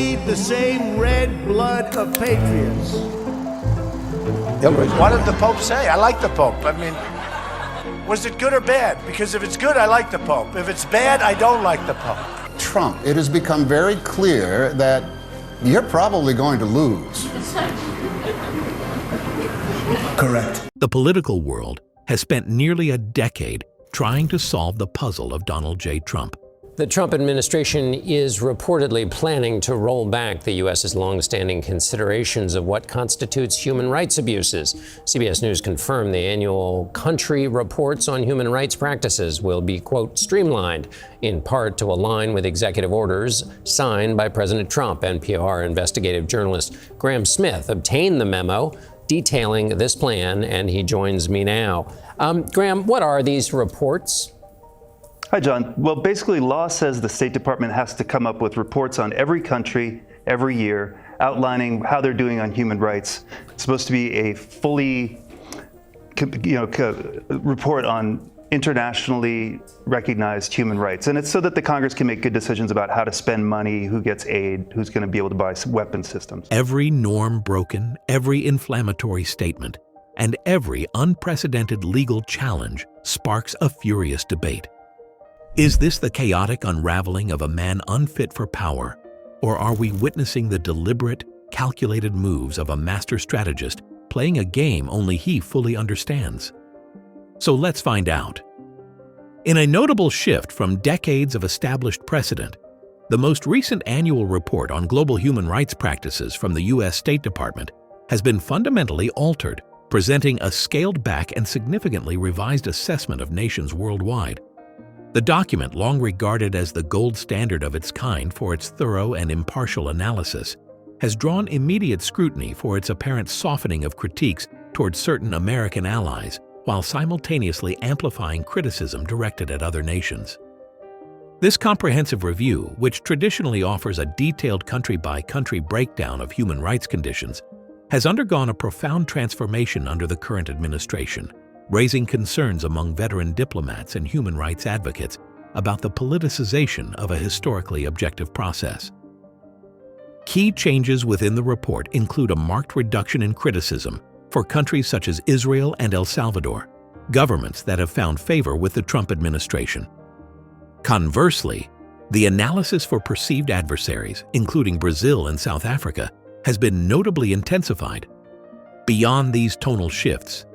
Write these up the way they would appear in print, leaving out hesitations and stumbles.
bleed the same red blood of patriots. What did the Pope say? I like the Pope. I mean, was it good or bad? Because if it's good, I like the Pope. If it's bad, I don't like the Pope. Trump, it has become very clear that you're probably going to lose. Correct. The political world has spent nearly a decade trying to solve the puzzle of Donald J. Trump. The Trump administration is reportedly planning to roll back the U.S.'s longstanding considerations of what constitutes human rights abuses. CBS News confirmed the annual country reports on human rights practices will be, quote, streamlined, in part to align with executive orders signed by President Trump. NPR investigative journalist Graham Smith obtained the memo detailing this plan, and he joins me now. Graham, what are these reports? Hi, John. Well, basically, law says the State Department has to come up with reports on every country, every year, outlining how they're doing on human rights. It's supposed to be a fully, report on internationally recognized human rights. And it's so that the Congress can make good decisions about how to spend money, who gets aid, who's going to be able to buy weapon systems. Every norm broken, every inflammatory statement, and every unprecedented legal challenge sparks a furious debate. Is this the chaotic unraveling of a man unfit for power, or are we witnessing the deliberate, calculated moves of a master strategist playing a game only he fully understands? So let's find out. In a notable shift from decades of established precedent, the most recent annual report on global human rights practices from the U.S. State Department has been fundamentally altered, presenting a scaled-back and significantly revised assessment of nations worldwide. The document, long regarded as the gold standard of its kind for its thorough and impartial analysis, has drawn immediate scrutiny for its apparent softening of critiques towards certain American allies, while simultaneously amplifying criticism directed at other nations. This comprehensive review, which traditionally offers a detailed country-by-country breakdown of human rights conditions, has undergone a profound transformation under the current administration, raising concerns among veteran diplomats and human rights advocates about the politicization of a historically objective process. Key changes within the report include a marked reduction in criticism for countries such as Israel and El Salvador, governments that have found favor with the Trump administration. Conversely, the analysis for perceived adversaries, including Brazil and South Africa, has been notably intensified. Beyond these tonal shifts,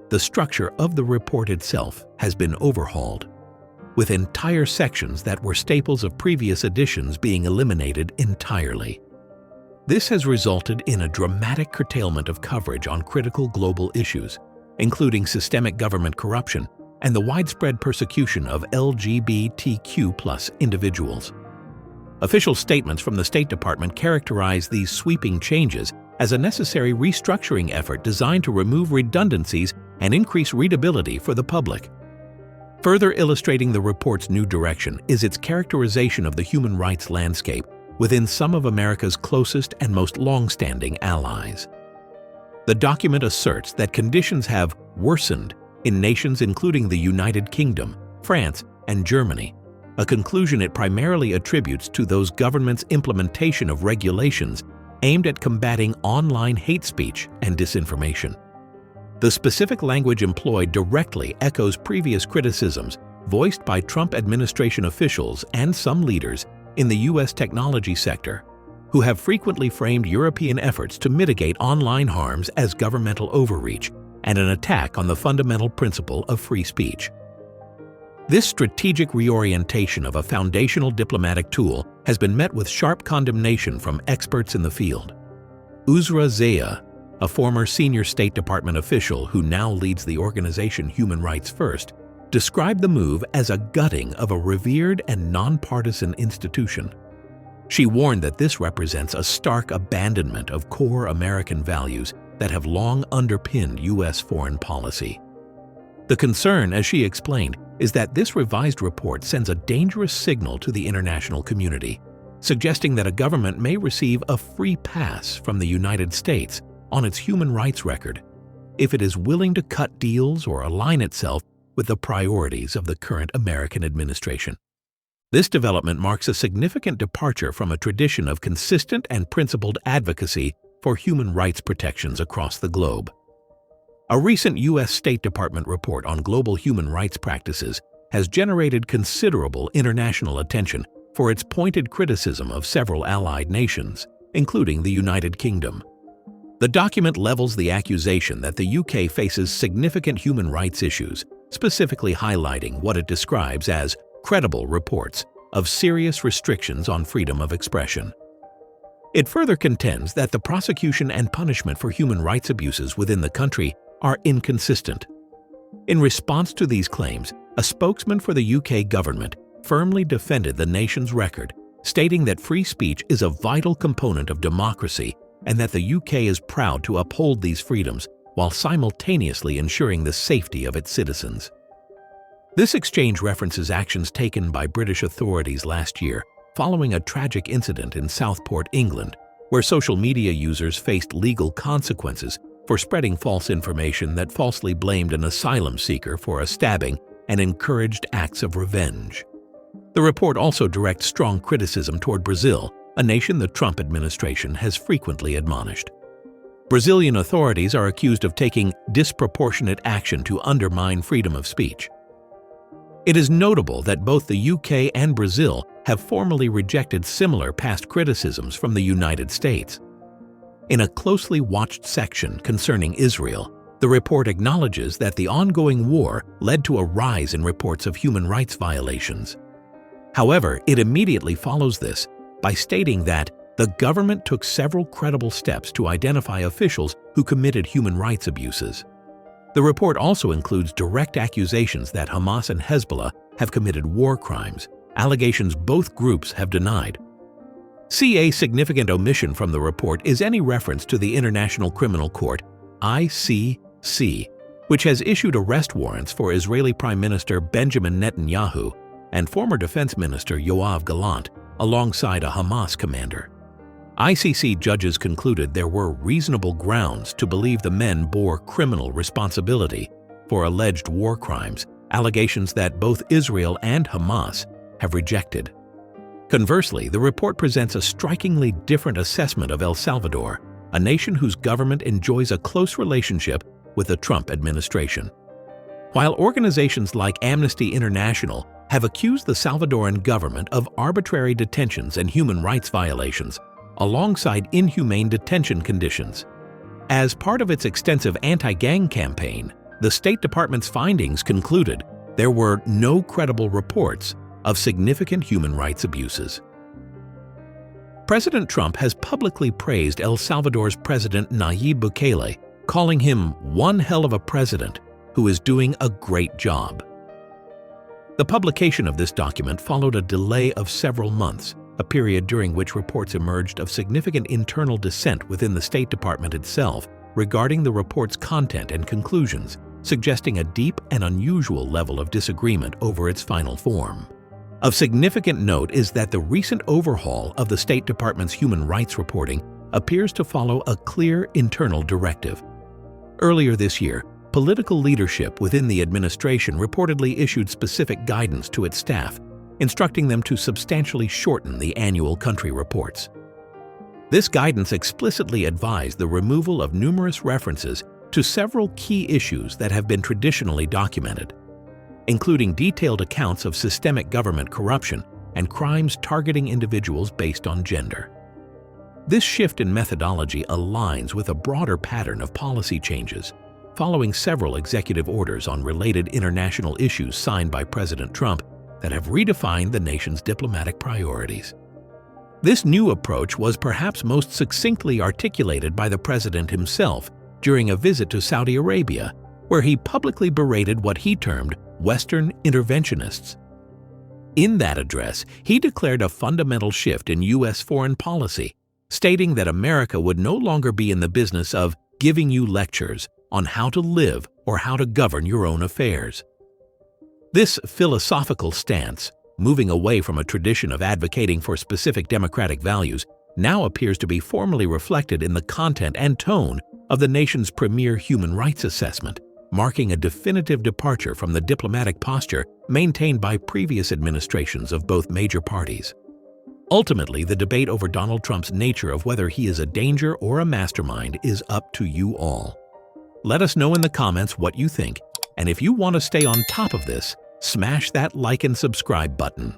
the structure of the report itself has been overhauled, with entire sections that were staples of previous editions being eliminated entirely. This has resulted in a dramatic curtailment of coverage on critical global issues, including systemic government corruption and the widespread persecution of LGBTQ+ individuals. Official statements from the State Department characterize these sweeping changes as a necessary restructuring effort designed to remove redundancies and increase readability for the public. Further illustrating the report's new direction is its characterization of the human rights landscape within some of America's closest and most long-standing allies. The document asserts that conditions have worsened in nations including the United Kingdom, France, and Germany, a conclusion it primarily attributes to those governments' implementation of regulations aimed at combating online hate speech and disinformation. The specific language employed directly echoes previous criticisms voiced by Trump administration officials and some leaders in the U.S. technology sector, who have frequently framed European efforts to mitigate online harms as governmental overreach and an attack on the fundamental principle of free speech. This strategic reorientation of a foundational diplomatic tool has been met with sharp condemnation from experts in the field. Uzra Zeya, a former senior State Department official who now leads the organization Human Rights First, described the move as a gutting of a revered and nonpartisan institution. She warned that this represents a stark abandonment of core American values that have long underpinned U.S. foreign policy. The concern, as she explained, is that this revised report sends a dangerous signal to the international community, suggesting that a government may receive a free pass from the United States on its human rights record if it is willing to cut deals or align itself with the priorities of the current American administration. This development marks a significant departure from a tradition of consistent and principled advocacy for human rights protections across the globe. A recent U.S. State Department report on global human rights practices has generated considerable international attention for its pointed criticism of several allied nations, including the United Kingdom. The document levels the accusation that the UK faces significant human rights issues, specifically highlighting what it describes as credible reports of serious restrictions on freedom of expression. It further contends that the prosecution and punishment for human rights abuses within the country are inconsistent. In response to these claims, a spokesman for the UK government firmly defended the nation's record, stating that free speech is a vital component of democracy and that the UK is proud to uphold these freedoms while simultaneously ensuring the safety of its citizens. This exchange references actions taken by British authorities last year following a tragic incident in Southport, England, where social media users faced legal consequences for spreading false information that falsely blamed an asylum seeker for a stabbing and encouraged acts of revenge. The report also directs strong criticism toward Brazil, a nation the Trump administration has frequently admonished. Brazilian authorities are accused of taking disproportionate action to undermine freedom of speech. It is notable that both the UK and Brazil have formally rejected similar past criticisms from the United States. In a closely watched section concerning Israel, the report acknowledges that the ongoing war led to a rise in reports of human rights violations. However, it immediately follows this by stating that the government took several credible steps to identify officials who committed human rights abuses. The report also includes direct accusations that Hamas and Hezbollah have committed war crimes, allegations both groups have denied. A significant omission from the report is any reference to the International Criminal Court, ICC, which has issued arrest warrants for Israeli Prime Minister Benjamin Netanyahu and former Defense Minister Yoav Gallant, alongside a Hamas commander. ICC judges concluded there were reasonable grounds to believe the men bore criminal responsibility for alleged war crimes, allegations that both Israel and Hamas have rejected. Conversely, the report presents a strikingly different assessment of El Salvador, a nation whose government enjoys a close relationship with the Trump administration. While organizations like Amnesty International have accused the Salvadoran government of arbitrary detentions and human rights violations, alongside inhumane detention conditions. As part of its extensive anti-gang campaign, the State Department's findings concluded there were no credible reports of significant human rights abuses. President Trump has publicly praised El Salvador's President Nayib Bukele, calling him one hell of a president who is doing a great job. The publication of this document followed a delay of several months, a period during which reports emerged of significant internal dissent within the State Department itself regarding the report's content and conclusions, suggesting a deep and unusual level of disagreement over its final form. Of significant note is that the recent overhaul of the State Department's human rights reporting appears to follow a clear internal directive. Earlier this year, political leadership within the administration reportedly issued specific guidance to its staff, instructing them to substantially shorten the annual country reports. This guidance explicitly advised the removal of numerous references to several key issues that have been traditionally documented, including detailed accounts of systemic government corruption and crimes targeting individuals based on gender. This shift in methodology aligns with a broader pattern of policy changes, following several executive orders on related international issues signed by President Trump that have redefined the nation's diplomatic priorities. This new approach was perhaps most succinctly articulated by the president himself during a visit to Saudi Arabia, where he publicly berated what he termed Western interventionists. In that address, he declared a fundamental shift in U.S. foreign policy, stating that America would no longer be in the business of giving you lectures on how to live or how to govern your own affairs. This philosophical stance, moving away from a tradition of advocating for specific democratic values, now appears to be formally reflected in the content and tone of the nation's premier human rights assessment, marking a definitive departure from the diplomatic posture maintained by previous administrations of both major parties. Ultimately, the debate over Donald Trump's nature of whether he is a danger or a mastermind is up to you all. Let us know in the comments what you think, and if you want to stay on top of this, smash that like and subscribe button.